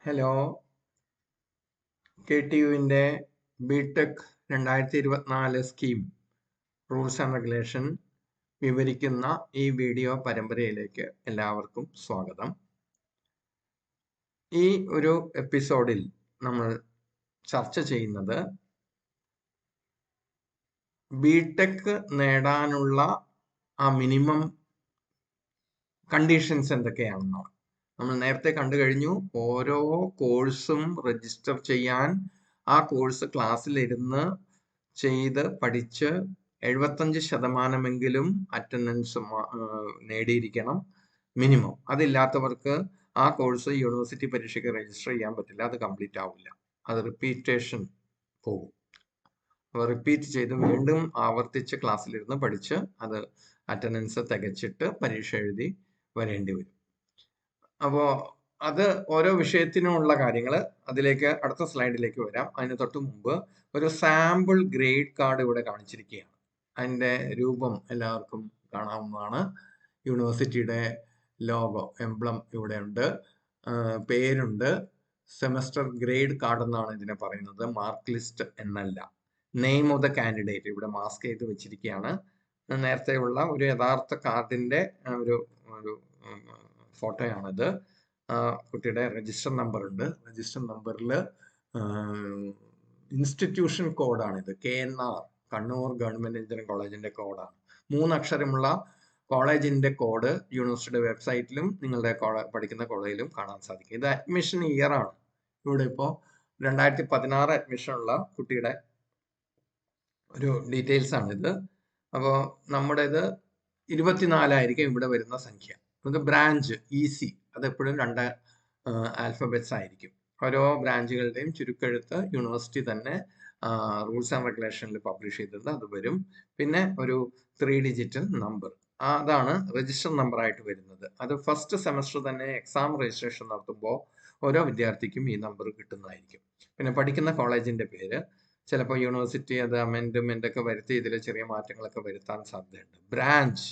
Hello, KTUവിൻ്റെ BTech 2024 scheme rules and regulation വിവരിക്കുന്ന ഈ വീഡിയോ പരമ്പരയിലേക്ക് എല്ലാവർക്കും സ്വാഗതം. ഈ ഒരു എപ്പിസോഡിൽ നമ്മൾ ചർച്ച ചെയ്യുന്നത് ബിടെക് നേടാനുള്ള ആ മിനിമം കണ്ടീഷൻസ് എന്തൊക്കെയാണെന്നാണ്. നമ്മൾ നേരത്തെ കണ്ടു കഴിഞ്ഞു, ഓരോ കോഴ്സും രജിസ്റ്റർ ചെയ്യാൻ ആ കോഴ്സ് ക്ലാസ്സിലിരുന്ന് ചെയ്ത് പഠിച്ച് 75% അറ്റൻഡൻസ് നേടിയിരിക്കണം മിനിമം. അതില്ലാത്തവർക്ക് ആ കോഴ്സ് യൂണിവേഴ്സിറ്റി പരീക്ഷയ്ക്ക് രജിസ്റ്റർ ചെയ്യാൻ പറ്റില്ല, അത് കംപ്ലീറ്റ് ആവില്ല, അത് റിപ്പീറ്റേഷൻ പോകും. അപ്പോൾ റിപ്പീറ്റ് ചെയ്ത് വീണ്ടും ആവർത്തിച്ച് ക്ലാസ്സിലിരുന്ന് പഠിച്ച് അത് അറ്റൻഡൻസ് തികച്ചിട്ട് പരീക്ഷ എഴുതി വരേണ്ടി വരും. അപ്പോൾ അത് ഓരോ വിഷയത്തിനുമുള്ള കാര്യങ്ങൾ അതിലേക്ക് അടുത്ത സ്ലൈഡിലേക്ക് വരാം. അതിന് തൊട്ട് മുമ്പ് ഒരു സാമ്പിൾ ഗ്രേഡ് കാർഡ് ഇവിടെ കാണിച്ചിരിക്കുകയാണ്. അതിൻ്റെ രൂപം എല്ലാവർക്കും കാണാവുന്നതാണ്. യൂണിവേഴ്സിറ്റിയുടെ ലോഗോ എംബ്ലം ഇവിടെ ഉണ്ട്, പേരുണ്ട്. സെമസ്റ്റർ ഗ്രേഡ് കാർഡ് എന്നാണ് ഇതിനെ പറയുന്നത്, മാർക്ക് ലിസ്റ്റ് എന്നല്ല. നെയിം ഓഫ് ദ കാൻഡിഡേറ്റ് ഇവിടെ മാസ്ക് ചെയ്ത് വെച്ചിരിക്കുകയാണ്. നേരത്തെയുള്ള ഒരു യഥാർത്ഥ കാർഡിൻ്റെ ഒരു ഫോട്ടോയാണിത്. കുട്ടിയുടെ രജിസ്റ്റർ നമ്പർ ഉണ്ട്. രജിസ്റ്റർ നമ്പറിൽ ഇൻസ്റ്റിറ്റ്യൂഷൻ കോഡാണിത്, KNR, കണ്ണൂർ ഗവൺമെന്റ് എഞ്ചിനീയറിംഗ് കോളേജിന്റെ കോഡാണ്. 3 അക്ഷരമുള്ള കോളേജിന്റെ കോഡ് യൂണിവേഴ്സിറ്റിയുടെ വെബ്സൈറ്റിലും നിങ്ങളുടെ പഠിക്കുന്ന കോളേജിലും കാണാൻ സാധിക്കും. ഇത് അഡ്മിഷൻ ഇയർ ആണ്. ഇവിടെ ഇപ്പോൾ 2016 അഡ്മിഷൻ ഉള്ള കുട്ടിയുടെ ഒരു ഡീറ്റെയിൽസ് ആണിത്. അപ്പോൾ നമ്മുടേത് 24 ആയിരിക്കും ഇവിടെ വരുന്ന സംഖ്യ. ഇത് ബ്രാഞ്ച് EC, അതെപ്പോഴും 2 ആൽഫബറ്റ്സ് ആയിരിക്കും. ഓരോ ബ്രാഞ്ചുകളുടെയും ചുരുക്കെഴുത്ത് യൂണിവേഴ്സിറ്റി തന്നെ റൂൾസ് ആൻഡ് റെഗുലേഷനിൽ പബ്ലിഷ് ചെയ്തിട്ടുണ്ട്, അത് വരും. പിന്നെ ഒരു 3 ഡിജിറ്റ് നമ്പർ, അതാണ് രജിസ്റ്റർ നമ്പർ ആയിട്ട് വരുന്നത്. അത് ഫസ്റ്റ് സെമസ്റ്റർ തന്നെ എക്സാം രജിസ്ട്രേഷൻ നടത്തുമ്പോൾ ഓരോ വിദ്യാർത്ഥിക്കും ഈ നമ്പർ കിട്ടുന്നതായിരിക്കും. പിന്നെ പഠിക്കുന്ന കോളേജിന്റെ പേര്, ചിലപ്പോൾ യൂണിവേഴ്സിറ്റി അത് അമെൻഡ്മെന്റ് ഒക്കെ വരുത്തി ഇതിൽ ചെറിയ മാറ്റങ്ങളൊക്കെ വരുത്താൻ സാധ്യതയുണ്ട്. ബ്രാഞ്ച്,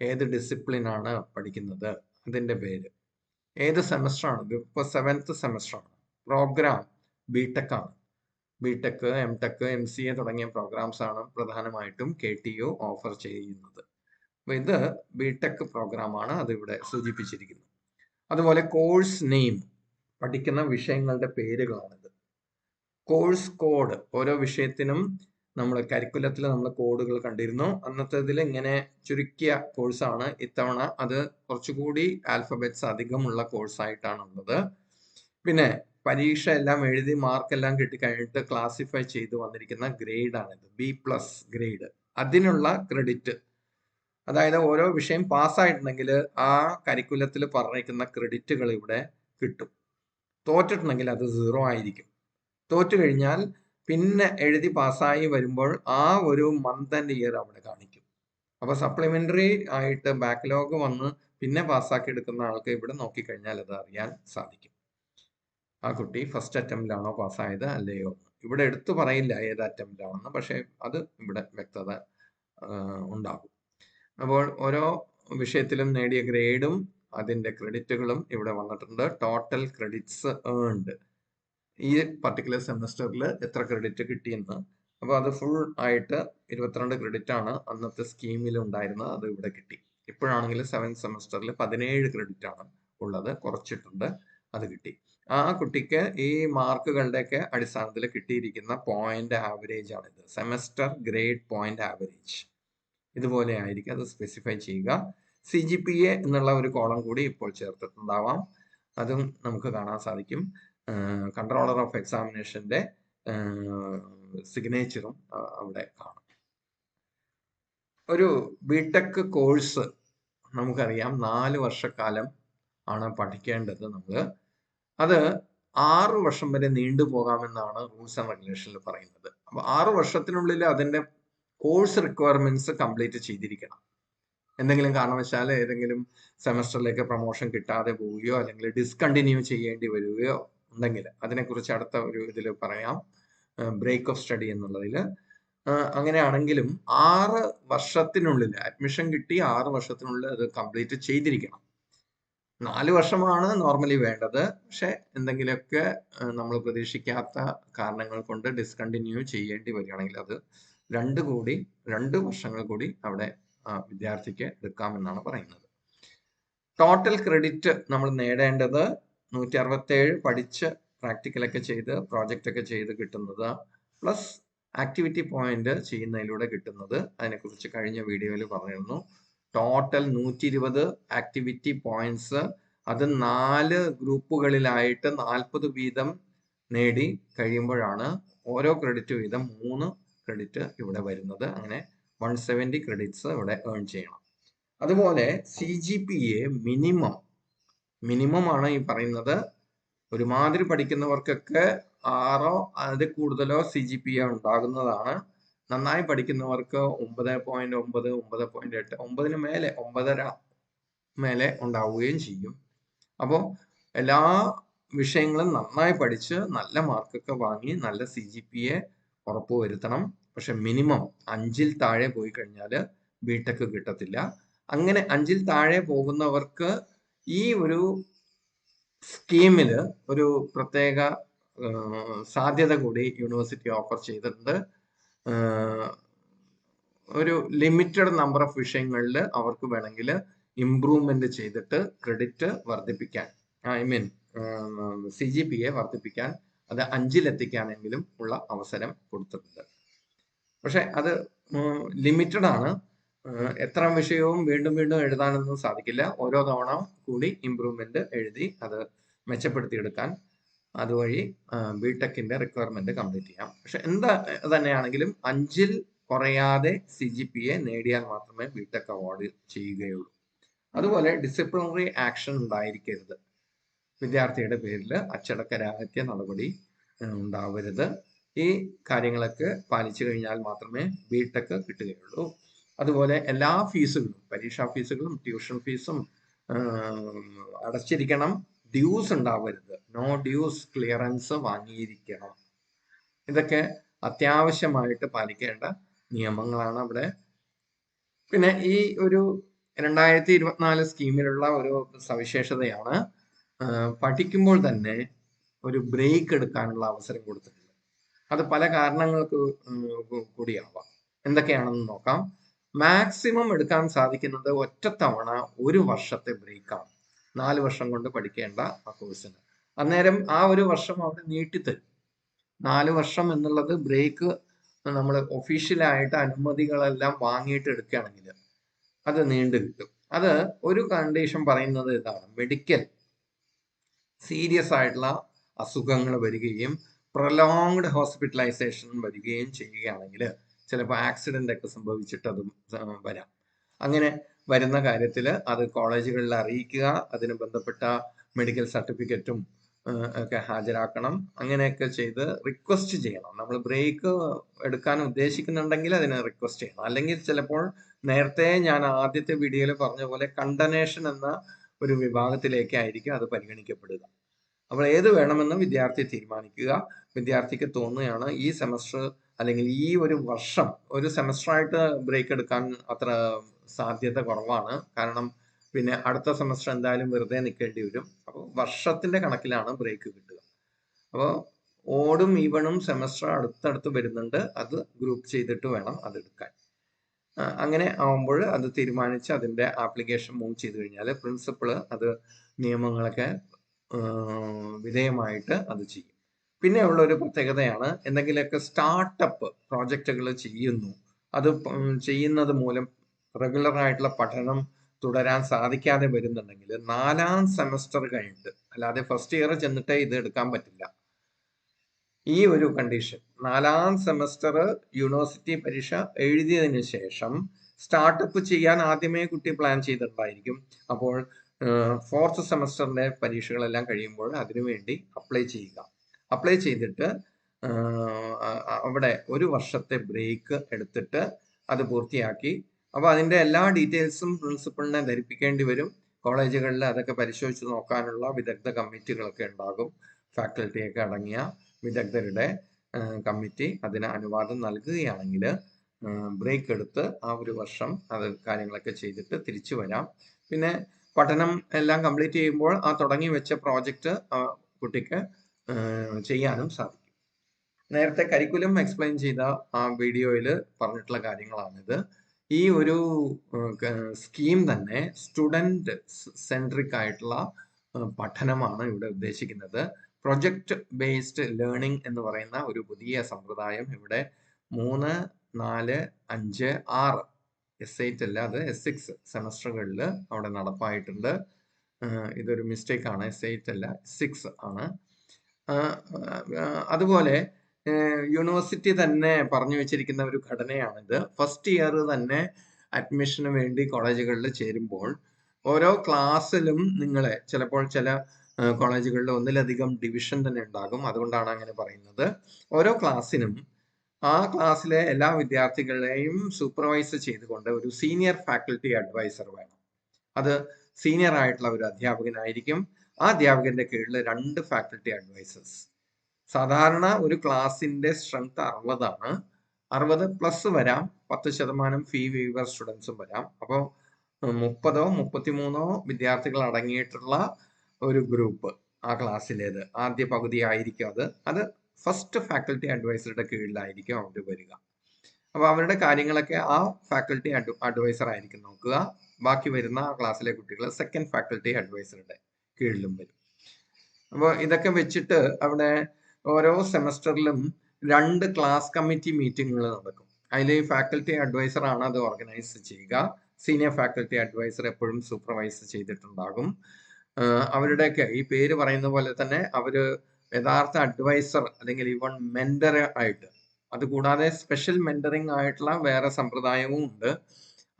ഏത് ഡിസിപ്ലിൻ ആണ് പഠിക്കുന്നത് അതിന്റെ പേര്, ഏത് സെമസ്റ്റർ ആണ്, ഇപ്പോൾ 7th സെമസ്റ്റർ ആണ്. പ്രോഗ്രാം ബിടെക് ആണ്. ബിടെക്, MTech, MCA തുടങ്ങിയ പ്രോഗ്രാംസ് ആണ് പ്രധാനമായിട്ടും KTU ഓഫർ ചെയ്യുന്നത്. അപ്പോൾ ഇത് ബിടെക് പ്രോഗ്രാമാണ്, അത് ഇവിടെ സൂചിപ്പിച്ചിരിക്കുന്നു. അതുപോലെ കോഴ്സ് നെയിം, പഠിക്കുന്ന വിഷയങ്ങളുടെ പേരുകളാണിത്. കോഴ്സ് കോഡ്, ഓരോ വിഷയത്തിനും നമ്മൾ കരിക്കുലത്തിൽ നമ്മൾ കോഡുകൾ കണ്ടിരുന്നു. അന്നത്തേതിൽ ഇങ്ങനെ ചുരുക്കിയ കോഴ്സാണ്. ഇത്തവണ അത് കുറച്ചുകൂടി ആൽഫബറ്റ്സ് അധികമുള്ള കോഴ്സായിട്ടാണുള്ളത്. പിന്നെ പരീക്ഷ എല്ലാം എഴുതി മാർക്കെല്ലാം കിട്ടിക്കഴിഞ്ഞിട്ട് ക്ലാസിഫൈ ചെയ്ത് വന്നിരിക്കുന്ന ഗ്രേഡാണിത്, B+ ഗ്രേഡ്. അതിനുള്ള ക്രെഡിറ്റ്, അതായത് ഓരോ വിഷയം പാസ്സായിട്ടുണ്ടെങ്കിൽ ആ കരിക്കുലത്തിൽ പറഞ്ഞിരിക്കുന്ന ക്രെഡിറ്റുകൾ ഇവിടെ കിട്ടും. തോറ്റിട്ടുണ്ടെങ്കിൽ അത് 0 ആയിരിക്കും. തോറ്റു കഴിഞ്ഞാൽ പിന്നെ എഴുതി പാസ്സായി വരുമ്പോൾ ആ ഒരു മന്ത് ആൻഡ് ഇയർ അവിടെ കാണിക്കും. അപ്പോൾ സപ്ലിമെന്ററി ആയിട്ട് ബാക്ക്ലോഗ് വന്ന് പിന്നെ പാസ്സാക്കി എടുക്കുന്ന ആൾക്ക് ഇവിടെ നോക്കിക്കഴിഞ്ഞാൽ അത് അറിയാൻ സാധിക്കും, ആ കുട്ടി ഫസ്റ്റ് അറ്റംപ്റ്റിലാണോ പാസ്സായത് അല്ലയോ. ഇവിടെ എടുത്തു പറയില്ല ഏത് അറ്റംപ്റ്റിലാണെന്ന്, പക്ഷേ അത് ഇവിടെ വ്യക്തത ഉണ്ടാകും. അപ്പോൾ ഓരോ വിഷയത്തിലും നേടിയ ഗ്രേഡും അതിൻ്റെ ക്രെഡിറ്റുകളും ഇവിടെ വന്നിട്ടുണ്ട്. ടോട്ടൽ ക്രെഡിറ്റ്സ് ഏൺഡ്, ഈ പർട്ടിക്കുലർ സെമസ്റ്ററിൽ എത്ര ക്രെഡിറ്റ് കിട്ടിയെന്ന്. അപ്പോൾ അത് ഫുൾ ആയിട്ട് 22 ക്രെഡിറ്റ് ആണ് അന്നത്തെ സ്കീമിൽ ഉണ്ടായിരുന്നത്, അത് ഇവിടെ കിട്ടി. ഇപ്പോഴാണെങ്കിൽ 7th സെമസ്റ്ററിൽ 17 ക്രെഡിറ്റ് ആണ് ഉള്ളത്, കുറച്ചിട്ടുണ്ട്, അത് കിട്ടി. ആ കുട്ടിക്ക് ഈ മാർക്കുകളുടെയൊക്കെ അടിസ്ഥാനത്തിൽ കിട്ടിയിരിക്കുന്ന പോയിന്റ് ആവറേജ് ആണിത്, സെമസ്റ്റർ ഗ്രേഡ് പോയിന്റ് ആവറേജ്. ഇതുപോലെ ആയിരിക്കും അത് സ്പെസിഫൈ ചെയ്യുക. CGPA എന്നുള്ള ഒരു കോളം കൂടി ഇപ്പോൾ ചേർത്തിട്ടുണ്ടാവാം, അതും നമുക്ക് കാണാൻ സാധിക്കും. കൺട്രോളർ ഓഫ് എക്സാമിനേഷന്റെ സിഗ്നേച്ചറും അവിടെ കാണും. ഒരു ബിടെക് കോഴ്സ് നമുക്കറിയാം 4 വർഷക്കാലം ആണ് പഠിക്കേണ്ടത് നമ്മൾ. അത് 6 വർഷം വരെ നീണ്ടുപോകാമെന്നാണ് റൂൾസ് ആൻഡ് റെഗുലേഷനിൽ പറയുന്നത്. അപ്പോൾ 6 വർഷത്തിനുള്ളിൽ അതിന്റെ കോഴ്സ് റിക്വയർമെന്റ്സ് കംപ്ലീറ്റ് ചെയ്തിരിക്കണം. എന്തെങ്കിലും കാരണവശാൽ ഏതെങ്കിലും സെമസ്റ്ററിലേക്ക് പ്രൊമോഷൻ കിട്ടാതെ പോവുകയോ അല്ലെങ്കിൽ ഡിസ്കണ്ടിന്യൂ ചെയ്യേണ്ടി വരികയോ ഉണ്ടെങ്കിൽ അതിനെക്കുറിച്ച് അടുത്ത ഒരു ഇതിൽ പറയാം, ബ്രേക്ക് ഓഫ് സ്റ്റഡി എന്നുള്ളതിൽ. അങ്ങനെയാണെങ്കിലും 6 വർഷത്തിനുള്ളിൽ അഡ്മിഷൻ കിട്ടി 6 വർഷത്തിനുള്ളിൽ അത് കംപ്ലീറ്റ് ചെയ്തിരിക്കണം. 4 വർഷമാണ് നോർമലി വേണ്ടത്. പക്ഷെ എന്തെങ്കിലുമൊക്കെ നമ്മൾ പ്രതീക്ഷിക്കാത്ത കാരണങ്ങൾ കൊണ്ട് ഡിസ്കണ്ടിന്യൂ ചെയ്യേണ്ടി വരികയാണെങ്കിൽ അത് 2 വർഷങ്ങൾ കൂടി അവിടെ വിദ്യാർത്ഥിക്ക് എടുക്കാമെന്നാണ് പറയുന്നത്. ടോട്ടൽ ക്രെഡിറ്റ് നമ്മൾ നേടേണ്ടത് 167 പഠിച്ച് പ്രാക്ടിക്കലൊക്കെ ചെയ്ത് പ്രോജക്റ്റ് ഒക്കെ ചെയ്ത് കിട്ടുന്നത് പ്ലസ് ആക്ടിവിറ്റി പോയിന്റ് ചെയ്യുന്നതിലൂടെ കിട്ടുന്നത്. അതിനെക്കുറിച്ച് കഴിഞ്ഞ വീഡിയോയിൽ പറഞ്ഞിരുന്നു. ടോട്ടൽ 120 ആക്ടിവിറ്റി പോയിന്റ്സ്, അത് 4 ഗ്രൂപ്പുകളിലായിട്ട് 40 വീതം നേടി കഴിയുമ്പോഴാണ് ഓരോ ക്രെഡിറ്റ് വീതം 3 ക്രെഡിറ്റ് ഇവിടെ വരുന്നത്. അങ്ങനെ 170 ക്രെഡിറ്റ്സ് ഇവിടെ ഏൺ ചെയ്യണം. അതുപോലെ CGPA മിനിമം ആണ് ഈ പറയുന്നത്. ഒരുമാതിരി പഠിക്കുന്നവർക്കൊക്കെ 6 അതിൽ കൂടുതലോ CGPA ഉണ്ടാകുന്നതാണ്. നന്നായി പഠിക്കുന്നവർക്ക് 9.9, 9.8, 9 മേലെ 9.5 മേലെ ഉണ്ടാവുകയും ചെയ്യും. അപ്പോൾ എല്ലാ വിഷയങ്ങളും നന്നായി പഠിച്ച് നല്ല മാർക്കൊക്കെ വാങ്ങി നല്ല CGPA ഉറപ്പുവരുത്തണം. പക്ഷെ മിനിമം 5-ൽ താഴെ പോയി കഴിഞ്ഞാൽ ബിടെക് കിട്ടത്തില്ല. അങ്ങനെ 5-ൽ താഴെ പോകുന്നവർക്ക് ഈ ഒരു സ്കീമില് ഒരു പ്രത്യേക സാധ്യത കൂടി യൂണിവേഴ്സിറ്റി ഓഫർ ചെയ്തിട്ടുണ്ട്. ഒരു ലിമിറ്റഡ് നമ്പർ ഓഫ് വിഷയങ്ങളിൽ അവർക്ക് വേണമെങ്കിൽ ഇംപ്രൂവ്മെന്റ് ചെയ്തിട്ട് ക്രെഡിറ്റ് വർദ്ധിപ്പിക്കാൻ, CGPA വർദ്ധിപ്പിക്കാൻ, അത് 5-ലെത്തിക്കാനെങ്കിലും ഉള്ള അവസരം കൊടുത്തിട്ടുണ്ട്. പക്ഷെ അത് ലിമിറ്റഡ് ആണ്. എത്ര വിഷയവും വീണ്ടും എഴുതാനൊന്നും സാധിക്കില്ല. ഓരോ തവണ കൂടി ഇംപ്രൂവ്മെന്റ് എഴുതി അത് മെച്ചപ്പെടുത്തിയെടുക്കാൻ അതുവഴി ബിടെക്കിന്റെ റിക്വയർമെന്റ് കംപ്ലീറ്റ് ചെയ്യാം. പക്ഷെ എന്താ തന്നെയാണെങ്കിലും 5-ൽ കുറയാതെ CGPA നേടിയാൽ മാത്രമേ ബിടെക് അവാർഡ് ചെയ്യുകയുള്ളൂ. അതുപോലെ ഡിസിപ്ലിനറി ആക്ഷൻ ഉണ്ടായിരിക്കരുത്. വിദ്യാർത്ഥിയുടെ പേരിൽ അച്ചടക്കരാഹിത്യ നടപടി ഉണ്ടാവരുത്. ഈ കാര്യങ്ങളൊക്കെ പാലിച്ചു കഴിഞ്ഞാൽ മാത്രമേ ബിടെക് കിട്ടുകയുള്ളൂ. അതുപോലെ എല്ലാ ഫീസുകളും, പരീക്ഷാ ഫീസുകളും ട്യൂഷൻ ഫീസും അടച്ചിരിക്കണം. ഡ്യൂസ് ഉണ്ടാവരുത്. നോ ഡ്യൂസ് ക്ലിയറൻസ് വാങ്ങിയിരിക്കണം. ഇതൊക്കെ അത്യാവശ്യമായിട്ട് പാലിക്കേണ്ട നിയമങ്ങളാണ് അവിടെ. പിന്നെ ഈ ഒരു 2024 സ്കീമിലുള്ള ഒരു സവിശേഷതയാണ് പഠിക്കുമ്പോൾ തന്നെ ഒരു ബ്രേക്ക് എടുക്കാനുള്ള അവസരം കൊടുത്തിട്ടുണ്ട്. അത് പല കാരണങ്ങൾക്ക് കൂടിയാവാം. എന്തൊക്കെയാണെന്ന് നോക്കാം. മാക്സിമം എടുക്കാൻ സാധിക്കുന്നത് ഒറ്റത്തവണ 1 വർഷത്തെ ബ്രേക്കാണ്. 4 വർഷം കൊണ്ട് പഠിക്കേണ്ട ആ കോഴ്സിന് അന്നേരം ആ 1 വർഷം അവിടെ നീട്ടിത്തരും. 4 വർഷം എന്നുള്ളത് ബ്രേക്ക് നമ്മൾ ഒഫീഷ്യലായിട്ട് അനുമതികളെല്ലാം വാങ്ങിയിട്ട് എടുക്കുകയാണെങ്കിൽ അത് നീണ്ടു കിട്ടും. അത് ഒരു കണ്ടീഷൻ പറയുന്നത് ഇതാണ്: മെഡിക്കൽ സീരിയസ് ആയിട്ടുള്ള അസുഖങ്ങൾ വരികയും പ്രൊലോങ്ഡ് ഹോസ്പിറ്റലൈസേഷൻ വരികയും ചെയ്യുകയാണെങ്കിൽ ചിലപ്പോൾ ആക്സിഡന്റ് ഒക്കെ സംഭവിച്ചിട്ട് അതും വരാം. അങ്ങനെ വരുന്ന കാര്യത്തിൽ അത് കോളേജുകളിൽ അറിയിക്കുക, അതിന് ബന്ധപ്പെട്ട മെഡിക്കൽ സർട്ടിഫിക്കറ്റും ഒക്കെ ഹാജരാക്കണം. അങ്ങനെയൊക്കെ ചെയ്ത് റിക്വസ്റ്റ് ചെയ്യണം. നമ്മൾ ബ്രേക്ക് എടുക്കാൻ ഉദ്ദേശിക്കുന്നുണ്ടെങ്കിൽ അതിന് റിക്വസ്റ്റ് ചെയ്യണം. അല്ലെങ്കിൽ ചിലപ്പോൾ നേരത്തെ ഞാൻ ആദ്യത്തെ വീഡിയോയിൽ പറഞ്ഞ പോലെ കണ്ടനേഷൻ എന്ന ഒരു വിഭാഗത്തിലേക്കായിരിക്കും അത് പരിഗണിക്കപ്പെടുക. അപ്പോൾ ഏത് വേണമെന്ന് വിദ്യാർത്ഥി തീരുമാനിക്കുക. വിദ്യാർത്ഥിക്ക് തോന്നുകയാണ് ഈ സെമസ്റ്റർ അല്ലെങ്കിൽ ഈ ഒരു വർഷം, ഒരു സെമസ്റ്ററായിട്ട് ബ്രേക്ക് എടുക്കാൻ അത്ര സാധ്യത കുറവാണ്. കാരണം പിന്നെ അടുത്ത സെമസ്റ്റർ എന്തായാലും വെറുതെ നിൽക്കേണ്ടി വരും. അപ്പോൾ വർഷത്തിന്റെ കണക്കിലാണ് ബ്രേക്ക് കിട്ടുക. അപ്പോൾ ഓടും ഈവണും സെമസ്റ്റർ അടുത്തടുത്ത് വരുന്നുണ്ട്. അത് ഗ്രൂപ്പ് ചെയ്തിട്ട് വേണം അതെടുക്കാൻ. അങ്ങനെ ആവുമ്പോൾ അത് തീരുമാനിച്ച് അതിന്റെ ആപ്ലിക്കേഷൻ മൂവ് ചെയ്ത് കഴിഞ്ഞാൽ പ്രിൻസിപ്പള് അത് നിയമങ്ങളൊക്കെ വിധേയമായിട്ട് അത് ചെയ്യും. പിന്നെ ഉള്ള ഒരു പ്രത്യേകതയാണ്, എന്തെങ്കിലുമൊക്കെ സ്റ്റാർട്ടപ്പ് പ്രോജക്റ്റുകൾ ചെയ്യുന്നു, അത് ചെയ്യുന്നത് മൂലം റെഗുലർ ആയിട്ടുള്ള പഠനം തുടരാൻ സാധിക്കാതെ വരുന്നുണ്ടെങ്കിൽ 4-ാം സെമസ്റ്റർ കഴിഞ്ഞിട്ട്, അല്ലാതെ ഫസ്റ്റ് ഇയർ ചെന്നിട്ടേ ഇത് എടുക്കാൻ പറ്റില്ല. ഈ ഒരു കണ്ടീഷൻ 4-ാം സെമസ്റ്റർ യൂണിവേഴ്സിറ്റി പരീക്ഷ എഴുതിയതിനു ശേഷം സ്റ്റാർട്ടപ്പ് ചെയ്യാൻ ആദ്യമേ കുട്ടി പ്ലാൻ ചെയ്തിട്ടുണ്ടായിരിക്കും. അപ്പോൾ 4th സെമസ്റ്ററിന്റെ പരീക്ഷകളെല്ലാം കഴിയുമ്പോൾ അതിനുവേണ്ടി അപ്ലൈ ചെയ്യുക. അപ്ലൈ ചെയ്തിട്ട് അവിടെ 1 വർഷത്തെ ബ്രേക്ക് എടുത്തിട്ട് അത് പൂർത്തിയാക്കി. അപ്പോൾ അതിന്റെ എല്ലാ ഡീറ്റെയിൽസും പ്രിൻസിപ്പളിനെ ധരിപ്പിക്കേണ്ടി വരും. കോളേജുകളിൽ അതൊക്കെ പരിശോധിച്ച് നോക്കാനുള്ള വിദഗ്ധ കമ്മിറ്റികളൊക്കെ ഉണ്ടാകും. ഫാക്കൽറ്റിയൊക്കെ അടങ്ങിയ വിദഗ്ധരുടെ കമ്മിറ്റി അതിന് അനുവാദം നൽകുകയാണെങ്കിൽ ബ്രേക്ക് എടുത്ത് ആ 1 വർഷം അത് കാര്യങ്ങളൊക്കെ ചെയ്തിട്ട് തിരിച്ചു വരാം. പിന്നെ പഠനം എല്ലാം കംപ്ലീറ്റ് ചെയ്യുമ്പോൾ ആ തുടങ്ങി വെച്ച പ്രോജക്റ്റ് കുട്ടിക്ക് ചെയ്യാനും സാധിക്കും. നേരത്തെ കരിക്കുലം എക്സ്പ്ലെയിൻ ചെയ്ത ആ വീഡിയോയിൽ പറഞ്ഞിട്ടുള്ള കാര്യങ്ങളാണിത്. ഈ ഒരു സ്കീം തന്നെ സ്റ്റുഡൻറ് സെൻട്രിക് ആയിട്ടുള്ള പഠനമാണ് ഇവിടെ ഉദ്ദേശിക്കുന്നത്. പ്രൊജക്ട് ബേസ്ഡ് ലേണിംഗ് എന്ന് പറയുന്ന ഒരു പുതിയ സമ്പ്രദായം ഇവിടെ 3, 4, 5, 6 S8 അല്ല, അത് S6 സെമസ്റ്ററുകളിൽ അവിടെ നടപ്പായിട്ടുണ്ട്. ഇതൊരു മിസ്റ്റേക്ക് ആണ്, S8 അല്ല S6 ആണ്. അതുപോലെ യൂണിവേഴ്സിറ്റി തന്നെ പറഞ്ഞു വെച്ചിരിക്കുന്ന ഒരു ഘടനയാണിത്. ഫസ്റ്റ് ഇയർ തന്നെ അഡ്മിഷന് വേണ്ടി കോളേജുകളിൽ ചേരുമ്പോൾ ഓരോ ക്ലാസ്സിലും നിങ്ങളെ ചിലപ്പോൾ ചില കോളേജുകളിൽ ഒന്നിലധികം ഡിവിഷൻ തന്നെ ഉണ്ടാകും. അതുകൊണ്ടാണ് അങ്ങനെ പറയുന്നത്. ഓരോ ക്ലാസ്സിനും ആ ക്ലാസ്സിലെ എല്ലാ വിദ്യാർത്ഥികളെയും സൂപ്പർവൈസ് ചെയ്തുകൊണ്ട് ഒരു സീനിയർ ഫാക്കൽറ്റി അഡ്വൈസർ വേണം. അത് സീനിയർ ആയിട്ടുള്ള ഒരു അധ്യാപകനായിരിക്കും. ആ അധ്യാപകന്റെ കീഴിൽ 2 ഫാക്കൽറ്റി അഡ്വൈസേഴ്സ്. സാധാരണ ഒരു ക്ലാസിന്റെ സ്ട്രെങ്ത് 60 ആണ്. 60 പ്ലസ് വരാം, 10% ഫീ വേവർ സ്റ്റുഡൻസും വരാം. അപ്പോൾ 30 33 വിദ്യാർത്ഥികൾ അടങ്ങിയിട്ടുള്ള ഒരു ഗ്രൂപ്പ് ആ ക്ലാസ്സിലേത് ആദ്യ പകുതി ആയിരിക്കും. അത് ഫസ്റ്റ് ഫാക്കൽറ്റി അഡ്വൈസറുടെ കീഴിലായിരിക്കും അവർ വരിക. അപ്പോൾ അവരുടെ കാര്യങ്ങളൊക്കെ ആ ഫാക്കൽറ്റി അഡ്വൈസർ ആയിരിക്കും നോക്കുക. ബാക്കി വരുന്ന ആ ക്ലാസ്സിലെ കുട്ടികൾ സെക്കൻഡ് ഫാക്കൽറ്റി അഡ്വൈസറുടെ കീഴിലും വരും. അപ്പോൾ ഇതൊക്കെ വെച്ചിട്ട് അവിടെ ഓരോ സെമസ്റ്ററിലും 2 ക്ലാസ് കമ്മിറ്റി മീറ്റിങ്ങുകൾ നടക്കും. അതിൽ ഫാക്കൽറ്റി അഡ്വൈസർ ആണ് അത് ഓർഗനൈസ് ചെയ്യുക. സീനിയർ ഫാക്കൽറ്റി അഡ്വൈസർ എപ്പോഴും സൂപ്പർവൈസ് ചെയ്തിട്ടുണ്ടാകും. അവരുടെയൊക്കെ ഈ പേര് പറയുന്ന പോലെ തന്നെ അവര് യഥാർത്ഥ അഡ്വൈസർ അല്ലെങ്കിൽ ഈവൺ മെന്റർ ആയിട്ട്, അതുകൂടാതെ സ്പെഷ്യൽ മെന്ററിങ് ആയിട്ടുള്ള വേറെ സമ്പ്രദായവും ഉണ്ട്.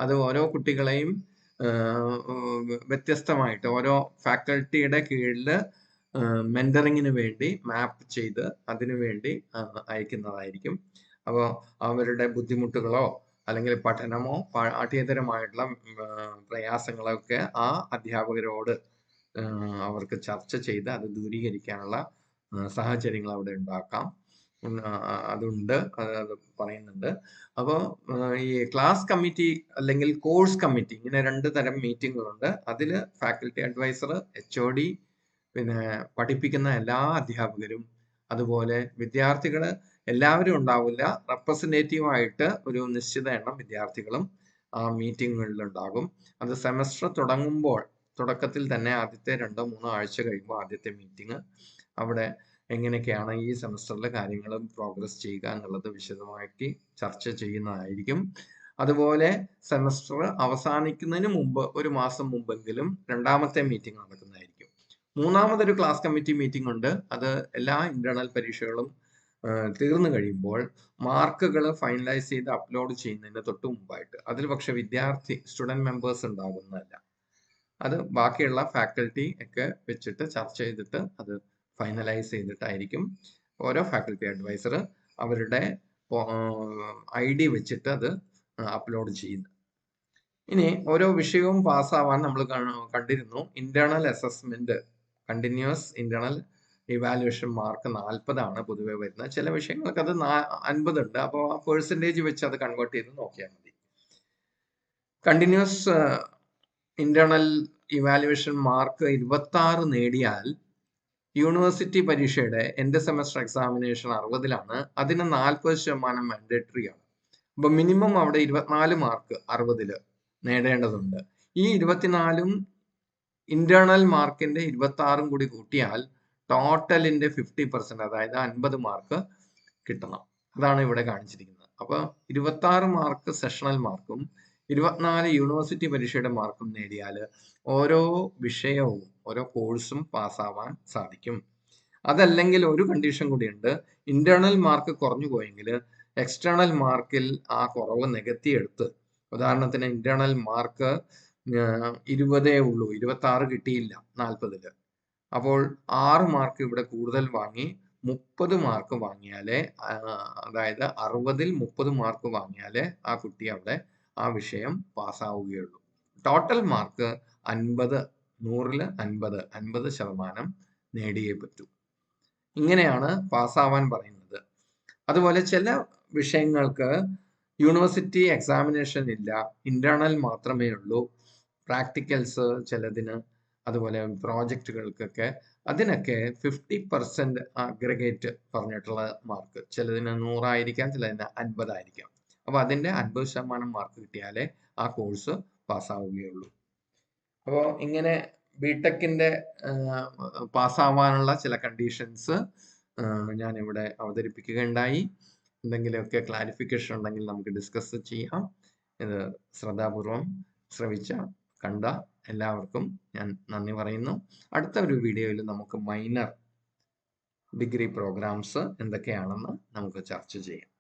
അത് ഓരോ കുട്ടികളെയും വ്യത്യസ്തമായിട്ട് ഓരോ ഫാക്കൽറ്റിയുടെ കീഴിൽ മെന്ററിങ്ങിന് വേണ്ടി മാപ്പ് ചെയ്ത് അതിനു വേണ്ടി അയക്കുന്നതായിരിക്കും. അപ്പോൾ അവരുടെ ബുദ്ധിമുട്ടുകളോ അല്ലെങ്കിൽ പഠനമോ പാഠ്യേതരമായിട്ടുള്ള പ്രയാസങ്ങളൊക്കെ ആ അധ്യാപകരോട് അവർക്ക് ചർച്ച ചെയ്ത് അത് ദൂരീകരിക്കാനുള്ള സാഹചര്യങ്ങൾ അവിടെ ഉണ്ടാക്കാം. അതുണ്ട്, അത് പറയുന്നുണ്ട്. അപ്പോൾ ഈ ക്ലാസ് കമ്മിറ്റി അല്ലെങ്കിൽ കോഴ്സ് കമ്മിറ്റി, ഇങ്ങനെ 2 തരം മീറ്റിങ്ങുകളുണ്ട്. അതിൽ ഫാക്കൽറ്റി അഡ്വൈസർ, HOD, പിന്നെ പഠിപ്പിക്കുന്ന എല്ലാ അധ്യാപകരും, അതുപോലെ വിദ്യാർത്ഥികൾ എല്ലാവരും ഉണ്ടാവില്ല. റെപ്രസെന്റേറ്റീവ് ആയിട്ട് ഒരു നിശ്ചിത എണ്ണം വിദ്യാർത്ഥികളും ആ മീറ്റിങ്ങുകളിൽ ഉണ്ടാകും. അത് സെമസ്റ്റർ തുടങ്ങുമ്പോൾ തുടക്കത്തിൽ തന്നെ ആദ്യത്തെ 2-3 ആഴ്ച കഴിയുമ്പോൾ ആദ്യത്തെ മീറ്റിംഗ് അവിടെ എങ്ങനെയൊക്കെയാണ് ഈ സെമസ്റ്ററിലെ കാര്യങ്ങൾ പ്രോഗ്രസ് ചെയ്യുക എന്നുള്ളത് വിശദമാക്കി ചർച്ച ചെയ്യുന്നതായിരിക്കും. അതുപോലെ സെമസ്റ്റർ അവസാനിക്കുന്നതിന് മുമ്പ് 1 മാസം മുമ്പെങ്കിലും 2ാമത്തെ മീറ്റിംഗ് നടക്കുന്നതായിരിക്കും. 3ാമതൊരു ക്ലാസ് കമ്മിറ്റി മീറ്റിംഗ് ഉണ്ട്. അത് എല്ലാ ഇന്റേണൽ പരീക്ഷകളും തീർന്നു കഴിയുമ്പോൾ മാർക്കുകൾ ഫൈനലൈസ് ചെയ്ത് അപ്ലോഡ് ചെയ്യുന്നതിന് തൊട്ട് മുമ്പായിട്ട്. അതിൽ പക്ഷെ സ്റ്റുഡന്റ് മെമ്പേഴ്സ് ഉണ്ടാകുന്നതല്ല. അത് ബാക്കിയുള്ള ഫാക്കൽറ്റി ഒക്കെ വെച്ചിട്ട് ചർച്ച ചെയ്തിട്ട് അത് ഫൈനലൈസ് ചെയ്തിട്ടായിരിക്കും ഓരോ ഫാക്കൽറ്റി അഡ്വൈസർ അവരുടെ ID വെച്ചിട്ട് അത് അപ്ലോഡ് ചെയ്യുന്നത്. ഇനി ഓരോ വിഷയവും പാസ്സാവാൻ നമ്മൾ കണ്ടിരുന്നു. Internal assessment, continuous internal evaluation mark 40 ആണ് പൊതുവെ വരുന്നത്. ചില വിഷയങ്ങൾക്ക് അത് 50 ഉണ്ട്. അപ്പോൾ ആ പെർസെൻറ്റേജ് വെച്ച് അത് കൺവേർട്ട് ചെയ്ത് നോക്കിയാൽ മതി. കണ്ടിന്യൂസ് ഇന്റേണൽ ഇവാലുവേഷൻ മാർക്ക് 26 നേടിയാൽ യൂണിവേഴ്സിറ്റി പരീക്ഷയുടെ എൻഡ് സെമസ്റ്റർ എക്സാമിനേഷൻ 60-ലാണ്. അതിന് 40% മാൻഡേറ്ററി ആണ്. അപ്പൊ മിനിമം അവിടെ 24 മാർക്ക് 60-ല് നേടേണ്ടതുണ്ട്. ഈ 24-ഉം ഇന്റേണൽ മാർക്കിന്റെ 26-ഉം കൂടി കൂട്ടിയാൽ ടോട്ടലിന്റെ 50%, അതായത് 50 മാർക്ക് കിട്ടണം. അതാണ് ഇവിടെ കാണിച്ചിരിക്കുന്നത്. അപ്പൊ 26 മാർക്ക് സെഷണൽ മാർക്കും 24 യൂണിവേഴ്സിറ്റി പരീക്ഷയുടെ മാർക്കും നേടിയാൽ ഓരോ വിഷയവും ഓരോ കോഴ്സും പാസ്സാവാൻ സാധിക്കും. അതല്ലെങ്കിൽ ഒരു കണ്ടീഷൻ കൂടിയുണ്ട്. ഇന്റേണൽ മാർക്ക് കുറഞ്ഞു പോയെങ്കിൽ എക്സ്റ്റേണൽ മാർക്കിൽ ആ കുറവ് നികത്തിയെടുത്ത്, ഉദാഹരണത്തിന് ഇന്റേണൽ മാർക്ക് 20 ഉള്ളൂ, 26 കിട്ടിയില്ല 40-ല്, അപ്പോൾ 6 മാർക്ക് ഇവിടെ കൂടുതൽ വാങ്ങി 30 മാർക്ക് വാങ്ങിയാലേ, അതായത് 60-ൽ 30 മാർക്ക് വാങ്ങിയാലേ ആ കുട്ടി അവിടെ ആ വിഷയം പാസ്സാവുകയുള്ളൂ. ടോട്ടൽ മാർക്ക് 50, 100-ൽ 50% നേടിയേ പറ്റൂ. ഇങ്ങനെയാണ് പാസ്സാവാൻ പറയുന്നത്. അതുപോലെ ചില വിഷയങ്ങൾക്ക് യൂണിവേഴ്സിറ്റി എക്സാമിനേഷൻ ഇല്ല, ഇന്റേണൽ മാത്രമേ ഉള്ളൂ. പ്രാക്ടിക്കൽസ് ചിലതിന്, അതുപോലെ പ്രോജക്റ്റുകൾക്കൊക്കെ അതിനൊക്കെ 50% അഗ്രഗേറ്റ് പറഞ്ഞിട്ടുള്ള മാർക്ക്. ചിലതിന് 100 ആയിരിക്കാം, ചിലതിന് 50 ആയിരിക്കാം. അപ്പൊ അതിന്റെ 50% മാർക്ക് കിട്ടിയാലേ ആ കോഴ്സ് പാസ്സാവുകയുള്ളൂ. അപ്പോൾ ഇങ്ങനെ ബിടെക്കിന്റെ പാസ്സാവാനുള്ള ചില കണ്ടീഷൻസ് ഞാൻ ഇവിടെ അവതരിപ്പിക്കുകയുണ്ടായി. എന്തെങ്കിലുമൊക്കെ ക്ലാരിഫിക്കേഷൻ ഉണ്ടെങ്കിൽ നമുക്ക് ഡിസ്കസ് ചെയ്യാം. ഇത് ശ്രദ്ധാപൂർവം കണ്ട എല്ലാവർക്കും ഞാൻ നന്ദി പറയുന്നു. അടുത്ത ഒരു വീഡിയോയിൽ നമുക്ക് മൈനർ ഡിഗ്രി പ്രോഗ്രാംസ് എന്തൊക്കെയാണെന്ന് നമുക്ക് ചർച്ച ചെയ്യാം.